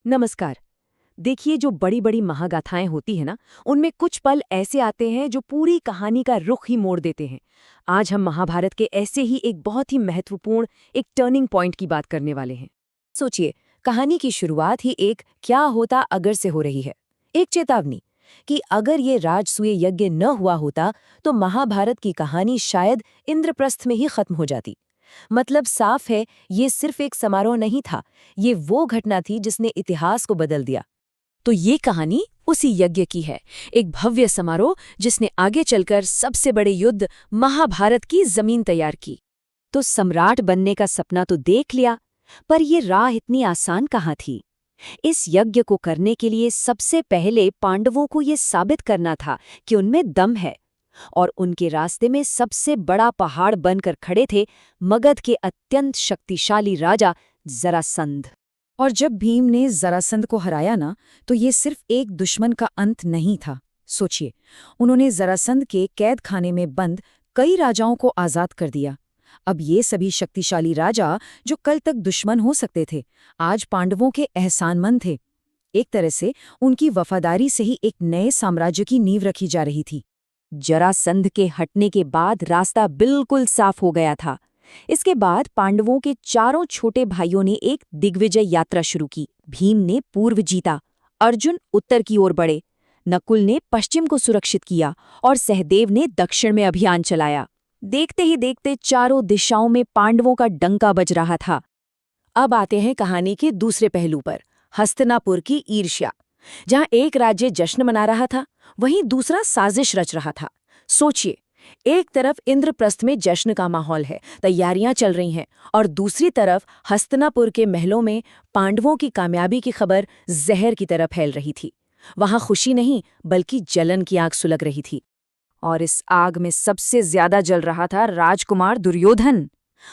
नमस्कार। देखिए, जो बड़ी बड़ी महागाथाएं होती है ना, उनमें कुछ पल ऐसे आते हैं जो पूरी कहानी का रुख ही मोड़ देते हैं। आज हम महाभारत के ऐसे ही एक बहुत ही महत्वपूर्ण, एक टर्निंग पॉइंट की बात करने वाले हैं। सोचिए, कहानी की शुरुआत ही एक क्या होता अगर से हो रही है। एक चेतावनी कि अगर ये राजसूय यज्ञ न हुआ होता तो महाभारत की कहानी शायद इंद्रप्रस्थ में ही खत्म हो जाती। मतलब साफ है, ये सिर्फ एक समारोह नहीं था, ये वो घटना थी जिसने इतिहास को बदल दिया। तो ये कहानी उसी यज्ञ की है, एक भव्य समारोह जिसने आगे चलकर सबसे बड़े युद्ध महाभारत की जमीन तैयार की। तो सम्राट बनने का सपना तो देख लिया, पर ये राह इतनी आसान कहाँ थी। इस यज्ञ को करने के लिए सबसे पहले पांडवों को ये साबित करना था कि उनमें दम है, और उनके रास्ते में सबसे बड़ा पहाड़ बनकर खड़े थे मगध के अत्यंत शक्तिशाली राजा जरासंध। और जब भीम ने जरासंध को हराया ना, तो ये सिर्फ एक दुश्मन का अंत नहीं था। सोचिए, उन्होंने जरासंध के कैद खाने में बंद कई राजाओं को आजाद कर दिया। अब ये सभी शक्तिशाली राजा, जो कल तक दुश्मन हो सकते थे, आज पांडवों के एहसानमंद थे। एक तरह से उनकी वफादारी से ही एक नए साम्राज्य की नींव रखी जा रही थी। जरासंध के हटने के बाद रास्ता बिल्कुल साफ हो गया था। इसके बाद पांडवों के चारों छोटे भाइयों ने एक दिग्विजय यात्रा शुरू की। भीम ने पूर्व जीता, अर्जुन उत्तर की ओर बढ़े, नकुल ने पश्चिम को सुरक्षित किया और सहदेव ने दक्षिण में अभियान चलाया। देखते ही देखते चारों दिशाओं में पांडवों का डंका बज रहा था। अब आते हैं कहानी के दूसरे पहलू पर, हस्तिनापुर की ईर्ष्या। जहां एक राज्य जश्न मना रहा था, वहीं दूसरा साजिश रच रहा था। सोचिए, एक तरफ इंद्रप्रस्थ में जश्न का माहौल है, तैयारियां चल रही हैं, और दूसरी तरफ हस्तिनापुर के महलों में पांडवों की कामयाबी की खबर जहर की तरह फैल रही थी। वहां खुशी नहीं, बल्कि जलन की आग सुलग रही थी। और इस आग में सबसे ज्यादा जल रहा था राजकुमार दुर्योधन।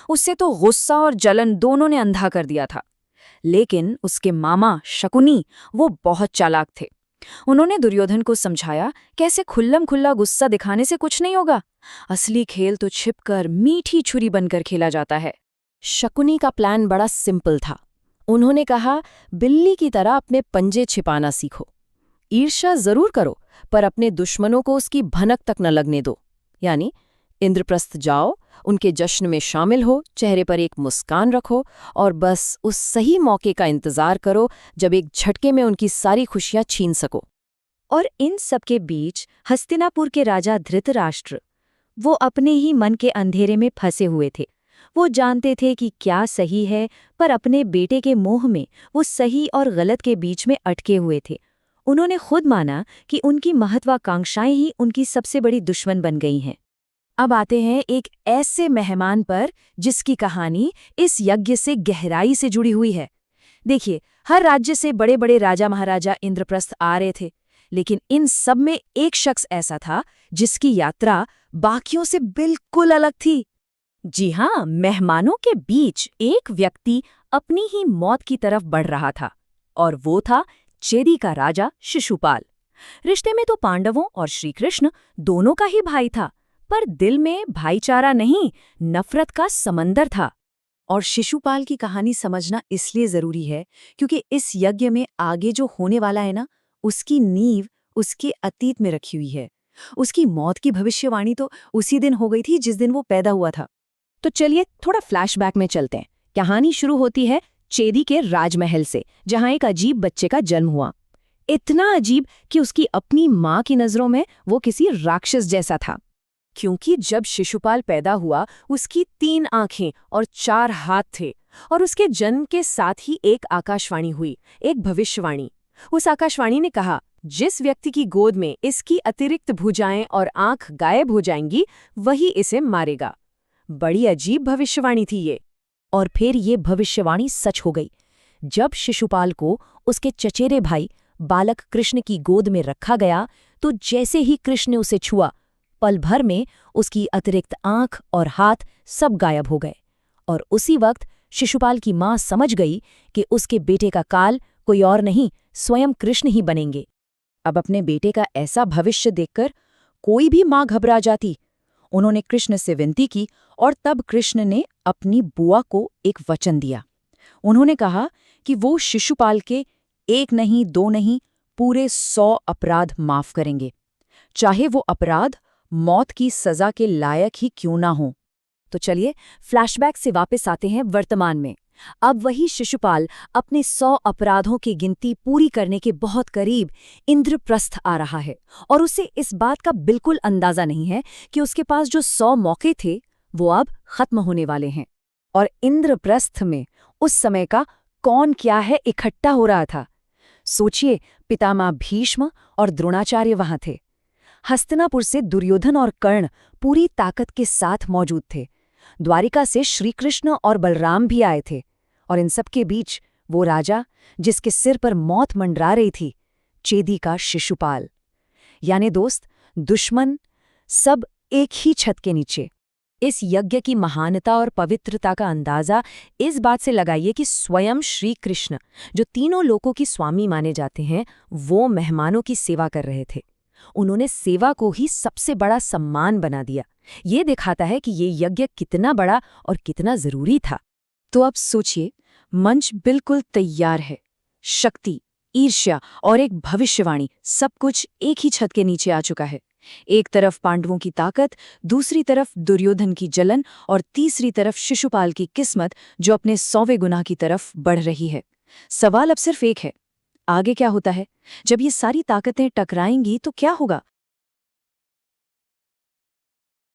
उससे तो गुस्सा और जलन दोनों ने अंधा कर दिया था। लेकिन उसके मामा शकुनी, वो बहुत चालाक थे। उन्होंने दुर्योधन को समझाया, कैसे खुल्लम खुल्ला गुस्सा दिखाने से कुछ नहीं होगा, असली खेल तो छिपकर मीठी छुरी बनकर खेला जाता है। शकुनी का प्लान बड़ा सिंपल था। उन्होंने कहा, बिल्ली की तरह अपने पंजे छिपाना सीखो। ईर्ष्या जरूर करो, पर अपने दुश्मनों को उसकी भनक तक न लगने दो। यानी इंद्रप्रस्थ जाओ, उनके जश्न में शामिल हो, चेहरे पर एक मुस्कान रखो, और बस उस सही मौके का इंतजार करो जब एक झटके में उनकी सारी खुशियां छीन सको। और इन सबके बीच हस्तिनापुर के राजा धृतराष्ट्र, वो अपने ही मन के अंधेरे में फंसे हुए थे। वो जानते थे कि क्या सही है, पर अपने बेटे के मोह में वो सही और गलत के बीच में अटके हुए थे। उन्होंने खुद माना कि उनकी महत्वाकांक्षाएं ही उनकी सबसे बड़ी दुश्मन बन गई हैं। अब आते हैं एक ऐसे मेहमान पर जिसकी कहानी इस यज्ञ से गहराई से जुड़ी हुई है। देखिए, हर राज्य से बड़े बड़े राजा महाराजा इंद्रप्रस्थ आ रहे थे, लेकिन इन सब में एक शख्स ऐसा था जिसकी यात्रा बाकियों से बिल्कुल अलग थी। जी हाँ, मेहमानों के बीच एक व्यक्ति अपनी ही मौत की तरफ बढ़ रहा था, और वो था चेदी का राजा शिशुपाल। रिश्ते में तो पांडवों और श्रीकृष्ण दोनों का ही भाई था, पर दिल में भाईचारा नहीं, नफरत का समंदर था। और शिशुपाल की कहानी समझना इसलिए जरूरी है क्योंकि इस यज्ञ में आगे जो होने वाला है ना, उसकी नींव उसके अतीत में रखी हुई है। उसकी मौत की भविष्यवाणी तो उसी दिन हो गई थी जिस दिन वो पैदा हुआ था। तो चलिए थोड़ा फ्लैशबैक में चलते हैं। कहानी शुरू होती है चेदी के राजमहल से, जहां एक अजीब बच्चे का जन्म हुआ। इतना अजीब कि उसकी अपनी माँ की नजरों में वो किसी राक्षस जैसा था। क्योंकि जब शिशुपाल पैदा हुआ, उसकी 3 आंखें और 4 हाथ थे, और उसके जन्म के साथ ही एक आकाशवाणी हुई, एक भविष्यवाणी। उस आकाशवाणी ने कहा, जिस व्यक्ति की गोद में इसकी अतिरिक्त भुजाएं और आंख गायब हो जाएंगी, वही इसे मारेगा। बड़ी अजीब भविष्यवाणी थी ये। और फिर ये भविष्यवाणी सच हो गई। जब शिशुपाल को उसके चचेरे भाई बालक कृष्ण की गोद में रखा गया, तो जैसे ही कृष्ण ने उसे छुआ, पल भर में उसकी अतिरिक्त आंख और हाथ सब गायब हो गए। और उसी वक्त शिशुपाल की मां समझ गई कि उसके बेटे का काल कोई और नहीं, स्वयं कृष्ण ही बनेंगे। अब अपने बेटे का ऐसा भविष्य देखकर कोई भी मां घबरा जाती। उन्होंने कृष्ण से विनती की, और तब कृष्ण ने अपनी बुआ को एक वचन दिया। उन्होंने कहा कि वो शिशुपाल के एक नहीं, दो नहीं, पूरे 100 अपराध माफ करेंगे, चाहे वो अपराध मौत की सजा के लायक ही क्यों ना हो। तो चलिए फ्लैशबैक से वापस आते हैं वर्तमान में। अब वही शिशुपाल अपने 100 अपराधों की गिनती पूरी करने के बहुत करीब इंद्रप्रस्थ आ रहा है, और उसे इस बात का बिल्कुल अंदाजा नहीं है कि उसके पास जो 100 मौके थे वो अब खत्म होने वाले हैं। और इंद्रप्रस्थ में उस समय का कौन क्या है इकट्ठा हो रहा था। सोचिए, पितामह भीष्म और द्रोणाचार्य वहां थे। हस्तिनापुर से दुर्योधन और कर्ण पूरी ताकत के साथ मौजूद थे। द्वारिका से श्रीकृष्ण और बलराम भी आए थे। और इन सब के बीच वो राजा जिसके सिर पर मौत मंडरा रही थी, चेदी का शिशुपाल। यानी दोस्त, दुश्मन, सब एक ही छत के नीचे। इस यज्ञ की महानता और पवित्रता का अंदाजा इस बात से लगाइए कि स्वयं श्री कृष्ण, जो तीनों लोकों की स्वामी माने जाते हैं, वो मेहमानों की सेवा कर रहे थे। उन्होंने सेवा को ही सबसे बड़ा सम्मान बना दिया। ये दिखाता है कि ये यज्ञ कितना बड़ा और कितना जरूरी था। तो अब सोचिए, मंच बिल्कुल तैयार है। शक्ति, ईर्ष्या और एक भविष्यवाणी, सब कुछ एक ही छत के नीचे आ चुका है। एक तरफ पांडवों की ताकत, दूसरी तरफ दुर्योधन की जलन और तीसरी तरफ शिशुपाल की किस्मत जो अपने 100वें गुनाह की तरफ बढ़ रही है। सवाल अब सिर्फ एक है, आगे क्या होता है? जब ये सारी ताकतें टकराएंगी तो क्या होगा?